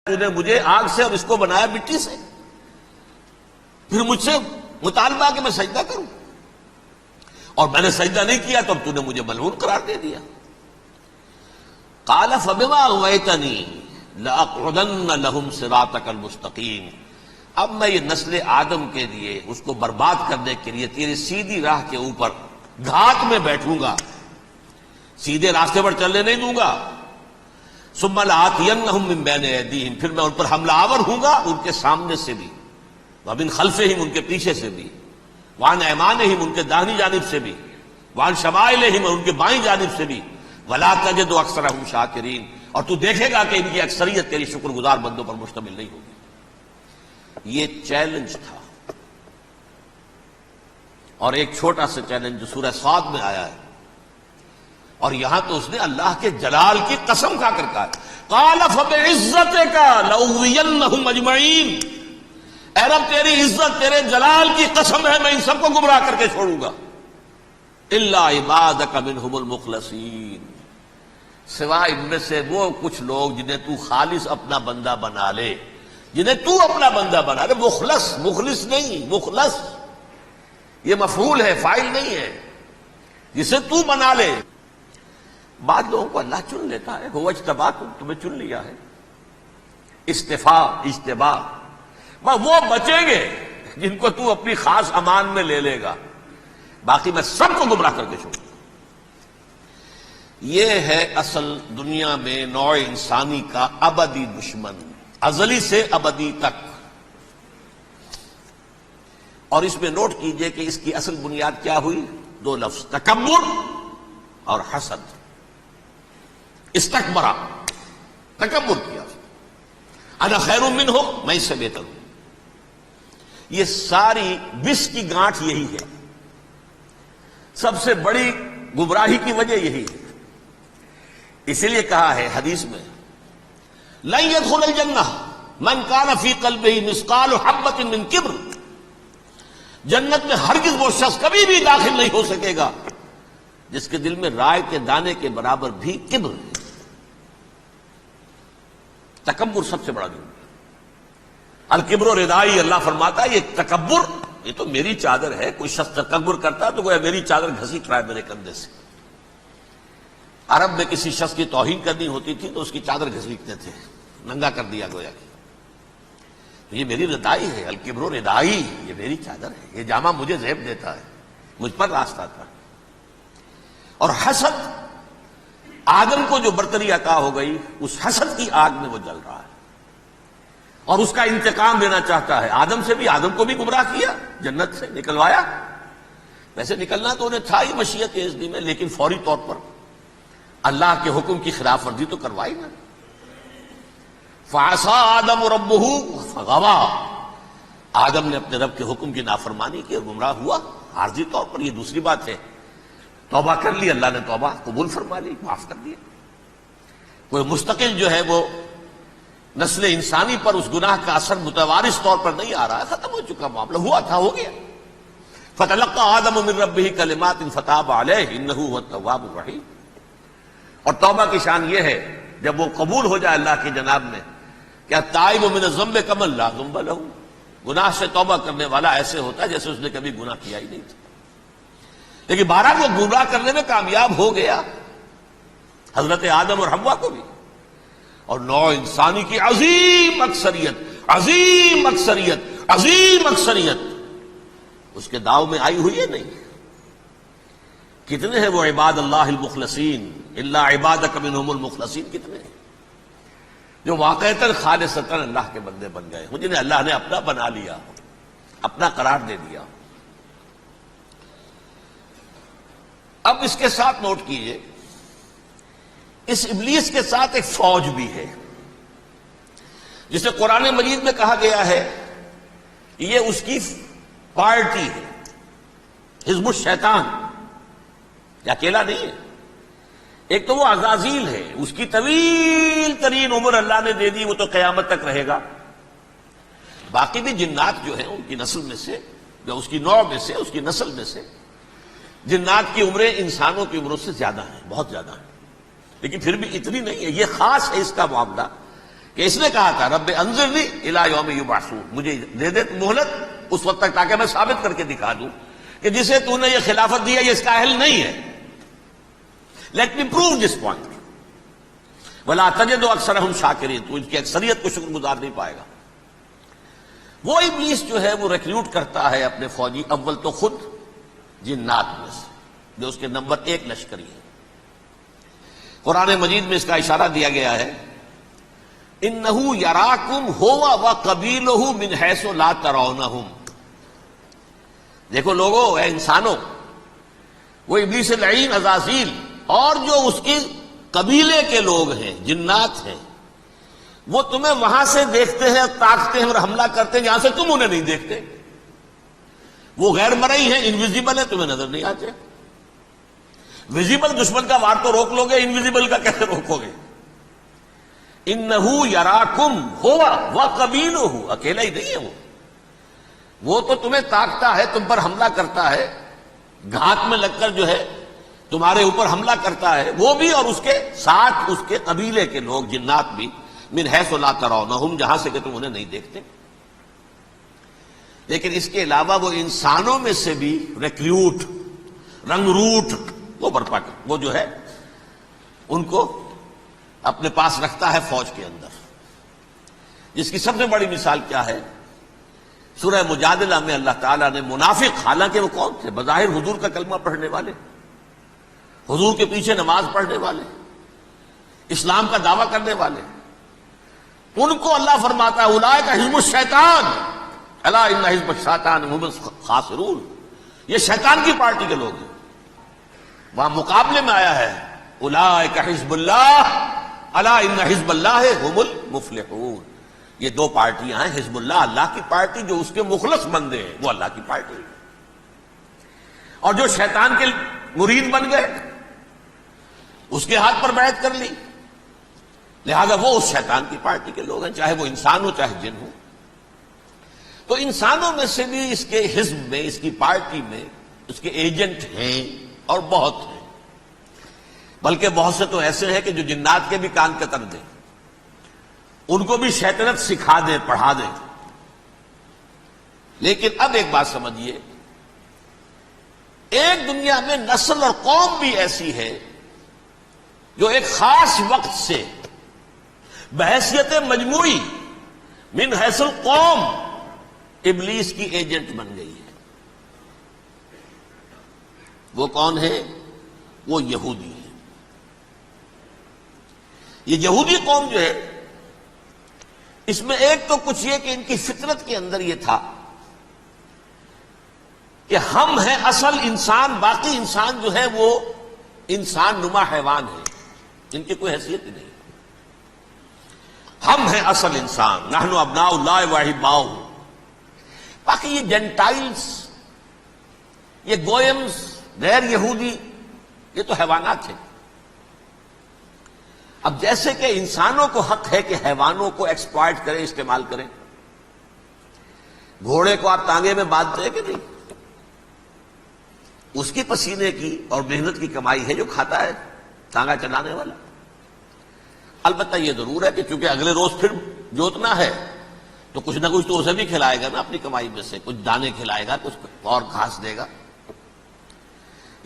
تو نے مجھے آگ سے اور اس کو بنایا مٹی سے، پھر مجھ سے مطالبہ کہ میں سجدہ کروں، اور میں نے سجدہ نہیں کیا تو اب تو نے مجھے ملعون قرار دے دیا۔ قال فبما اغويتني لاقعدن لهم صراطك المستقيم، اب میں یہ نسل آدم کے لیے، اس کو برباد کرنے کے لیے تیری سیدھی راہ کے اوپر گھات میں بیٹھوں گا، سیدھے راستے پر چلنے نہیں دوں گا۔ ثم لآتینہم من بین ایدیہم، پھر میں ان پر حملہ آور ہوں گا، ان کے سامنے سے بھی، ومن خلفہم، ان کے پیچھے سے بھی، وعن ایمانہم، ان کے داہنی جانب سے بھی، وعن شمائلہم، اور ان کے بائیں جانب سے بھی، ولا تجد اکثرہم شاکرین، اور تو دیکھے گا کہ ان کی اکثریت تیری شکر گزار بندوں پر مشتمل نہیں ہوگی۔ یہ چیلنج تھا، اور ایک چھوٹا سا چیلنج جو سورہ صاد میں آیا ہے، اور یہاں تو اس نے اللہ کے جلال کی قسم کھا کر کہا، قال فبعزتک لأغوینہم اجمعین، اے رب تیری عزت، تیرے جلال کی قسم ہے میں ان سب کو گمراہ کر کے چھوڑوں گا، الا عبادک منہم المخلصین، سوائے ان میں سے وہ کچھ لوگ جنہیں تو خالص اپنا بندہ بنا لے، جنہیں تو اپنا بندہ بنا لے۔ مخلص، مخلص نہیں، مخلص یہ مفعول ہے، فاعل نہیں ہے، جسے تو بنا لے۔ بعض لوگوں کو اللہ چن لیتا ہے، هو اجتباکم، تمہیں چن لیا ہے، استفاء، اجتباء، وہ بچیں گے جن کو تو اپنی خاص امان میں لے لے گا، باقی میں سب کو گمراہ کر کے چھوڑوں گا۔ یہ ہے اصل دنیا میں نوع انسانی کا ابدی دشمن، ازلی سے ابدی تک۔ اور اس میں نوٹ کیجئے کہ اس کی اصل بنیاد کیا ہوئی؟ دو لفظ، تکبر اور حسد۔ استکبرا، تکبر کیا، انا خیر منہ، میں اس سے بہتر ہوں۔ یہ ساری بس کی گانٹھ یہی ہے، سب سے بڑی گمراہی کی وجہ یہی ہے۔ اسی لیے کہا ہے حدیث میں، لن يدخل الجنہ من کان فی قلبہ مثقال حبۃ من کبر، جنت میں ہرگز وہ شخص کبھی بھی داخل نہیں ہو سکے گا جس کے دل میں رائے کے دانے کے برابر بھی کبر ہے۔ تکبر سب سے بڑا جرم ہے۔ الکبر ردائی، اللہ فرماتا ہے یہ تکبر، یہ تو میری چادر ہے۔ کوئی شخص تکبر کرتا تو گویا میری چادر گھسیٹ رہا ہے میرے کندھے سے۔ عرب میں کسی شخص کی توہین کرنی ہوتی تھی تو اس کی چادر گھسیٹتے تھے، ننگا کر دیا گویا کہ یہ میری ردائی ہے، الکبر ردائی، یہ میری چادر ہے، یہ جامہ مجھے زیب دیتا ہے، مجھ پر راستہ تھا۔ اور حسد، آدم کو جو برتری عطا ہو گئی، اس حسد کی آگ میں وہ جل رہا ہے اور اس کا انتقام لینا چاہتا ہے۔ آدم سے بھی، آدم کو بھی گمراہ کیا، جنت سے نکلوایا۔ ویسے نکلنا تو انہیں تھا ہی مشیت اذنی میں، لیکن فوری طور پر اللہ کے حکم کی خلاف ورزی تو کروائی نا۔ فعصى آدم ربہ فغوى، آدم نے اپنے رب کے حکم کی نافرمانی کی اور گمراہ ہوا عارضی طور پر۔ یہ دوسری بات ہے، توبہ کر لی، اللہ نے توبہ قبول فرما لی، معاف کر دیا۔ کوئی مستقل جو ہے وہ نسل انسانی پر اس گناہ کا اثر متوارث طور پر نہیں آ رہا ہے، ختم ہو چکا معاملہ، ہوا تھا ہو گیا۔ فتلقى آدم من ربہ کلمات فتاب علیہ انہ هو التواب الرحیم۔ اور توبہ کی شان یہ ہے جب وہ قبول ہو جائے اللہ کی جناب میں، کیا تائب من الذنب کمن لا ذنب لہ، گناہ سے توبہ کرنے والا ایسے ہوتا ہے جیسے اس نے کبھی گناہ کیا ہی نہیں تھا۔ لیکن بہرحال وہ گمراہ کرنے میں کامیاب ہو گیا، حضرت آدم اور حوا کو بھی، اور نوع انسانی کی عظیم اکثریت، عظیم اکثریت، عظیم اکثریت اس کے داؤ میں آئی ہوئی ہے نہیں۔ کتنے ہیں وہ عباد اللہ المخلصین، الا عبادک منہم المخلصین، کتنے ہیں جو واقعتاً خالصتاً اللہ کے بندے بن گئے ہوں، جنہیں اللہ نے اپنا بنا لیا، اپنا قرار دے دیا۔ اب اس کے ساتھ نوٹ کیجئے، اس ابلیس کے ساتھ ایک فوج بھی ہے جسے قرآن مجید میں کہا گیا ہے یہ اس کی پارٹی ہے، حزب الشیطان، یہ اکیلا نہیں ہے۔ ایک تو وہ عزازیل ہے، اس کی طویل ترین عمر اللہ نے دے دی، وہ تو قیامت تک رہے گا۔ باقی بھی جنات جو ہیں ان کی نسل میں سے، جو اس کی نوع میں سے، اس کی نسل میں سے، جنات کی عمریں انسانوں کی عمروں سے زیادہ ہیں، بہت زیادہ ہیں، لیکن پھر بھی اتنی نہیں ہے۔ یہ خاص ہے اس کا معاملہ کہ اس نے کہا تھا رب انظرنی الی یوم یبعثون، مجھے دے دے مہلت اس وقت تک تاکہ میں ثابت کر کے دکھا دوں کہ جسے تو نے یہ خلافت دیا یہ اس کا اہل نہیں ہے. Let me prove this point. ولا تجد اکثرهم شاکرین، تو ان کی اکثریت کو شکر گزار نہیں پائے گا. وہ ابلیس جو ہے وہ ریکروٹ کرتا ہے اپنے فوجی، اول تو خود جنات میں سے جو اس کے نمبر 1 لشکری ہے. قرآن مجید میں اس کا اشارہ دیا گیا ہے انہو یراکم ہوا وقبیلہ من حیث لا ترونہم. دیکھو لوگو، اے انسانوں، وہ ابلیس لعین عزازیل اور جو اس کے قبیلے کے لوگ ہیں، جنات ہیں، وہ تمہیں وہاں سے دیکھتے ہیں، تاکتے ہیں اور حملہ کرتے ہیں جہاں سے تم انہیں نہیں دیکھتے. وہ غیر مرئی ہیں، انویزیبل ہیں، تمہیں نظر نہیں آتے. ویزیبل دشمن کا وار تو روک لو گے، انویزیبل کا کیسے روکو گے؟ انہو یراکم ہوا وقبیلہ، اکیلا ہی نہیں ہے وہ تو تمہیں تاکتا ہے، تم پر حملہ کرتا ہے، گھات میں لگ کر جو ہے تمہارے اوپر حملہ کرتا ہے، وہ بھی اور اس کے ساتھ اس کے قبیلے کے لوگ جنات بھی، من حیث لا ترونہم، جہاں سے کہ تم انہیں نہیں دیکھتے. لیکن اس کے علاوہ وہ انسانوں میں سے بھی ریکریوٹ، رنگ روٹ وہ برپا کر، وہ جو ہے ان کو اپنے پاس رکھتا ہے فوج کے اندر. جس کی سب سے بڑی مثال کیا ہے؟ سورہ مجادلہ میں اللہ تعالیٰ نے منافق، حالانکہ وہ کون تھے؟ بظاہر حضور کا کلمہ پڑھنے والے، حضور کے پیچھے نماز پڑھنے والے، اسلام کا دعویٰ کرنے والے، ان کو اللہ فرماتا ہے اولئک حزب الشیطان الا ان حزب الشیطان هم الخاسرون. یہ شیطان کی پارٹی کے لوگ ہیں. وہاں مقابلے میں آیا ہے اولئک حزب اللہ الا ان حزب اللہ هم المفلحون. یہ دو پارٹیاں ہیں، حزب اللہ اللہ کی پارٹی جو اس کے مخلص بندے ہیں، وہ اللہ کی پارٹی، اور جو شیطان کے مرید بن گئے اس کے ہاتھ پر بیعت کر لی، لہذا وہ اس شیطان کی پارٹی کے لوگ ہیں، چاہے وہ انسان ہو چاہے جن ہو. تو انسانوں میں سے بھی اس کے حزب میں، اس کی پارٹی میں اس کے ایجنٹ ہیں اور بہت ہیں، بلکہ بہت سے تو ایسے ہیں کہ جو جنات کے بھی کان کتر دیں، ان کو بھی شیطنت سکھا دیں، پڑھا دیں. لیکن اب ایک بات سمجھیے، ایک دنیا میں نسل اور قوم بھی ایسی ہے جو ایک خاص وقت سے بحیثیت مجموعی من حیث القوم ابلیس کی ایجنٹ بن گئی ہے. وہ کون ہے؟ وہ یہودی ہے. یہ یہودی قوم جو ہے، اس میں ایک تو کچھ یہ کہ ان کی فطرت کے اندر یہ تھا کہ ہم ہیں اصل انسان، باقی انسان جو ہے وہ انسان نما حیوان ہے، ان کی کوئی حیثیت ہی نہیں. ہم ہیں اصل انسان، نحن ابناء اللہ واحباؤہ. باقی یہ جینٹائلز، یہ گوئمز، غیر یہودی، یہ تو حیوانات ہیں. اب جیسے کہ انسانوں کو حق ہے کہ حیوانوں کو ایکسپلائٹ کریں، استعمال کریں. گھوڑے کو آپ تانگے میں باندھتے ہیں کہ نہیں؟ اس کی پسینے کی اور محنت کی کمائی ہے جو کھاتا ہے تانگا چلانے والا. البتہ یہ ضرور ہے کہ چونکہ اگلے روز پھر جوتنا ہے تو کچھ نہ کچھ تو اسے بھی کھلائے گا نا، اپنی کمائی میں سے کچھ دانے کھلائے گا، کچھ اور گھاس دے گا.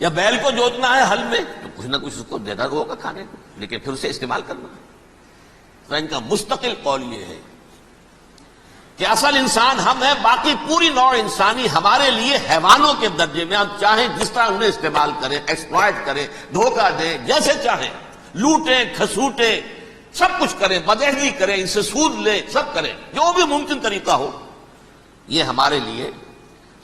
یا بیل کو جوتنا ہے ہل میں تو کچھ نہ کچھ اس کو دینا ہوگا کھانے کو، لیکن پھر اسے استعمال کرنا ہے. تو ان کا مستقل قول یہ ہے کہ اصل انسان ہم ہیں، باقی پوری نوع انسانی ہمارے لیے حیوانوں کے درجے میں. ہم چاہیں جس طرح انہیں استعمال کریں، ایکسپلائٹ کریں، دھوکہ دیں، جیسے چاہیں، لوٹیں، کھسوٹیں، سب کچھ کریں، بدہضی کریں، ان سے سود لیں، سب کریں، جو بھی ممکن طریقہ ہو، یہ ہمارے لیے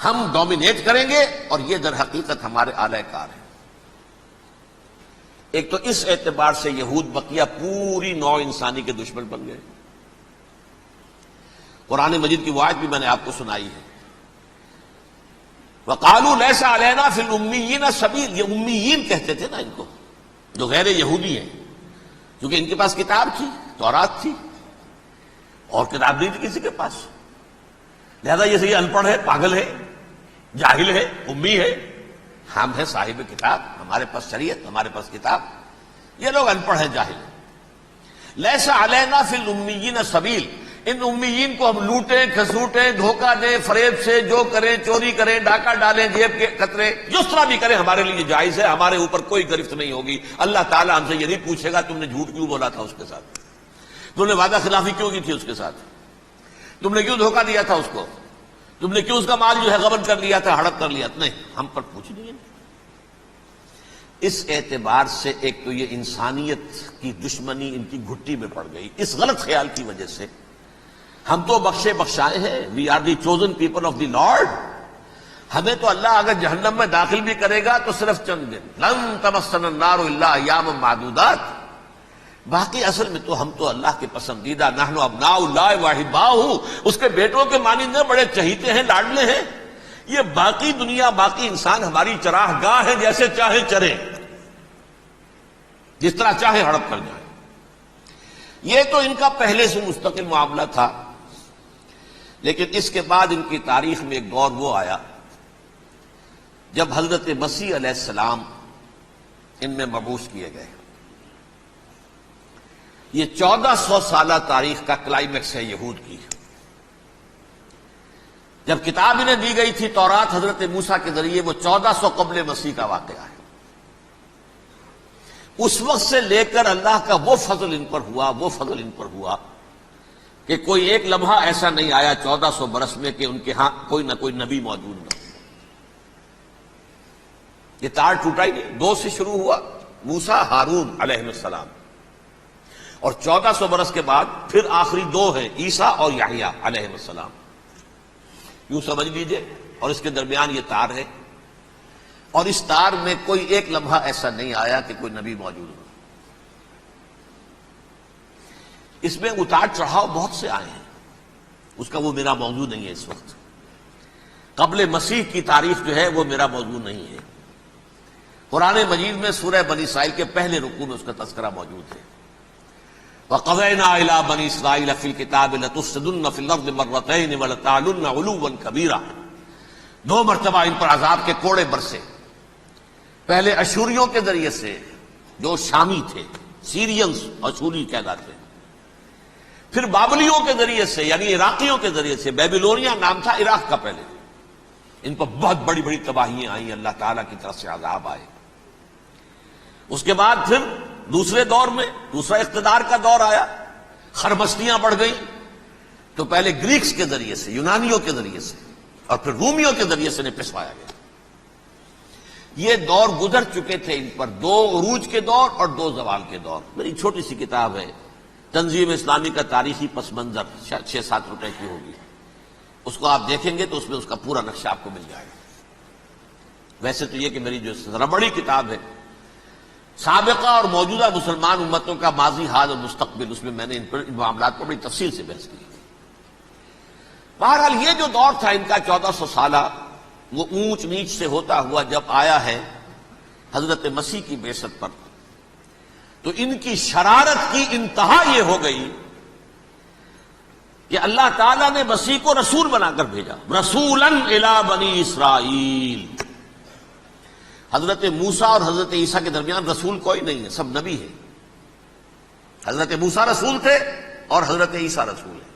ہم ڈومینیٹ کریں گے، اور یہ در حقیقت ہمارے اعلی کار ہیں. ایک تو اس اعتبار سے یہود بقیہ پوری نوع انسانی کے دشمن بن گئے. قرآن مجید کی وہ آیت بھی میں نے آپ کو سنائی ہے، وَقَالُوا لَيْسَ عَلَيْنَا فِي الْأُمِّيِّينَ سَبِيلٌ. یہ امیین کہتے تھے نا ان کو، جو غیر یہودی ہیں، کیونکہ ان کے پاس کتاب تھی، تورات تھی، اور کتاب نہیں تھی کسی کے پاس. لہذا یہ صحیح ان پڑھ ہے، پاگل ہے، جاہل ہے، امی ہے. ہم ہیں صاحب کتاب، ہمارے پاس شریعت، ہمارے پاس کتاب. یہ لوگ ان پڑھ ہیں، جاہل ہیں. لیس علینا فی الامیین سبیل، ان امیین کو ہم لوٹیں کھسوٹیں دھوکہ دیں فریب سے، جو کریں چوری کریں ڈاکہ ڈالیں جیب کے قطرے جس طرح بھی کریں ہمارے لیے جائز ہے، ہمارے اوپر کوئی گرفت نہیں ہوگی۔ اللہ تعالیٰ ہم سے یہ نہیں پوچھے گا تم نے جھوٹ کیوں بولا تھا اس کے ساتھ، تم نے وعدہ خلافی کیوں کی تھی اس کے ساتھ، تم نے کیوں دھوکہ دیا تھا اس کو، تم نے کیوں اس کا مال جو ہے غبن کر لیا تھا ہڑپ کر لیا تھا، نہیں، ہم پر پوچھ نہیں ہے۔ اس اعتبار سے ایک تو یہ انسانیت کی دشمنی ان کی گھٹی میں پڑ گئی، اس غلط خیال کی وجہ سے ہم تو بخشے بخشائے ہیں، we are the chosen people of the Lord, ہمیں تو اللہ اگر جہنم میں داخل بھی کرے گا تو صرف چند دن، لن تمسنا النار الا ایاما معدودات، باقی اصل میں تو ہم تو اللہ کے پسندیدہ، نحن ابناء اللہ واحباؤہ، اس کے بیٹوں کے مانند بڑے چہیتے ہیں لاڈلے ہیں، یہ باقی دنیا باقی انسان ہماری چراہ گاہ ہے، جیسے چاہے چریں جس طرح چاہے ہڑپ کر جائیں۔ یہ تو ان کا پہلے سے مستقل معاملہ تھا، لیکن اس کے بعد ان کی تاریخ میں ایک دور وہ آیا جب حضرت مسیح علیہ السلام ان میں مبعوث کیے گئے۔ یہ 1400 سالہ تاریخ کا کلائمیکس ہے یہود کی۔ جب کتاب انہیں دی گئی تھی تورات حضرت موسیٰ کے ذریعے، وہ 1400 قبل مسیح کا واقعہ ہے۔ اس وقت سے لے کر اللہ کا وہ فضل ان پر ہوا کہ کوئی ایک لمحہ ایسا نہیں آیا 1400 برس میں کہ ان کے ہاں کوئی نہ کوئی نبی موجود نہ ہو۔ یہ تار ٹوٹا ہی نہیں، 2 سے شروع ہوا، موسیٰ ہارون علیہ السلام، اور 1400 برس کے بعد پھر آخری 2 ہیں، عیسیٰ اور یحییٰ علیہ السلام، یوں سمجھ لیجئے، اور اس کے درمیان یہ تار ہے، اور اس تار میں کوئی ایک لمحہ ایسا نہیں آیا کہ کوئی نبی موجود ہو۔ اس میں اتار چڑھاؤ بہت سے آئے ہیں، اس کا وہ میرا موضوع نہیں ہے اس وقت۔ قبل مسیح کی تاریخ جو ہے وہ میرا موضوع نہیں ہے۔ قرآن مجید میں سورہ بنی اسرائیل کے پہلے رکوع میں اس کا تذکرہ موجود ہے۔ وَقَضَيْنَا إِلَىٰ بَنِي إِسْرَائِيلَ فِي الْكِتَابِ لَتُفْسِدُنَّ فِي الْأَرْضِ مَرَّتَيْنِ وَلَتَعْلُنَّ عُلُوًّا كَبِيرًا، 2 مرتبہ ان پر عذاب کے کوڑے برسے، پہلے اشوریوں کے ذریعے سے جو شامی تھے، سیرینز اشوری کہلاتے ہیں، پھر بابلیوں کے ذریعے سے یعنی عراقیوں کے ذریعے سے، بیبیلونیا نام تھا عراق کا پہلے، ان پر بہت بڑی بڑی تباہیاں آئیں، اللہ تعالیٰ کی طرف سے عذاب آئے۔ اس کے بعد پھر دوسرے دور میں دوسرا اقتدار کا دور آیا، خرمستیاں بڑھ گئیں، تو پہلے گریکس کے ذریعے سے، یونانیوں کے ذریعے سے، اور پھر رومیوں کے ذریعے سے انہیں پسوایا گیا۔ یہ دور گزر چکے تھے ان پر، 2 عروج کے دور اور 2 زوال کے دور۔ میری چھوٹی سی کتاب ہے تنظیم اسلامی کا تاریخی پس منظر، 6-7 روپے کی ہوگی، اس کو آپ دیکھیں گے تو اس میں اس کا پورا نقشہ آپ کو مل جائے گا۔ ویسے تو یہ کہ میری جو ذرا بڑی کتاب ہے سابقہ اور موجودہ مسلمان امتوں کا ماضی، حال اور مستقبل، اس میں میں نے ان معاملات پر بڑی تفصیل سے بحث کی۔ بہرحال یہ جو دور تھا ان کا 1400 سالہ، وہ اونچ نیچ سے ہوتا ہوا جب آیا ہے حضرت مسیح کی بعثت پر، تو ان کی شرارت کی انتہا یہ ہو گئی کہ اللہ تعالیٰ نے مسیح کو رسول بنا کر بھیجا، رسولاً الی بنی اسرائیل۔ حضرت موسیٰ اور حضرت عیسیٰ کے درمیان رسول کوئی نہیں ہے، سب نبی ہے۔ حضرت موسیٰ رسول تھے اور حضرت عیسیٰ رسول ہے،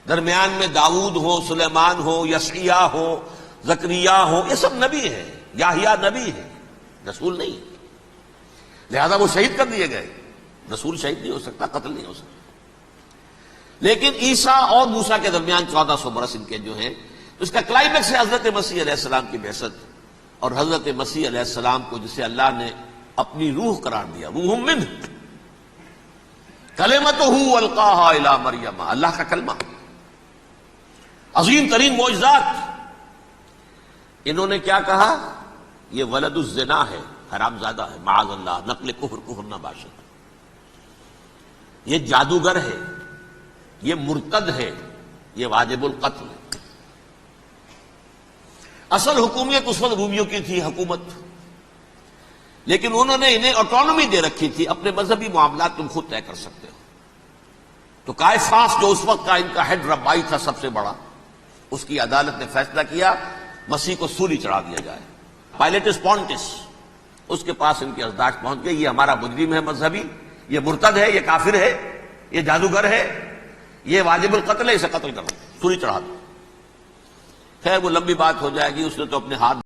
درمیان میں داؤد ہو، سلیمان ہو، یشعیاہ ہو، زکریا ہو، یہ سب نبی ہیں، یحییٰ نبی ہے، رسول نہیں ہے، لہذا وہ شہید کر دیے گئے۔ رسول شہید نہیں ہو سکتا، قتل نہیں ہو سکتا۔ لیکن عیسیٰ اور موسیٰ کے درمیان 1400 برس ان کے جو ہیں، اس کا کلائمیکس ہے حضرت مسیح علیہ السلام کی بعثت، اور حضرت مسیح علیہ السلام کو جسے اللہ نے اپنی روح قرار دیا، روح منہ، کلمتہ القاہا الی مریم، اللہ کا کلمہ، عظیم ترین معجزات۔ انہوں نے کیا کہا؟ یہ ولد الزنا ہے، حرام زادہ ہے، معاذ اللہ، نقل کفر نہ باشد، یہ جادوگر ہے، یہ مرتد ہے، یہ واجب القتل ہے۔ اصل حکومت اس وقت رومیوں کی تھی حکومت، لیکن انہوں نے انہیں آٹونومی دے رکھی تھی، اپنے مذہبی معاملات تم خود طے کر سکتے ہو۔ تو کائفاس جو اس وقت کا ان کا ہیڈ ربائی تھا سب سے بڑا، اس کی عدالت نے فیصلہ کیا مسیح کو سولی چڑھا دیا جائے۔ پائلیٹس پونٹس، اس کے پاس ان کی ازداج پہنچ گئی، یہ ہمارا مجرم ہے مذہبی، یہ مرتد ہے، یہ کافر ہے، یہ جادوگر ہے، یہ واجب القتل ہے، اسے قتل کرو، سولی چڑھا دو۔ خیر وہ لمبی بات ہو جائے گی، اس نے تو اپنے ہاتھ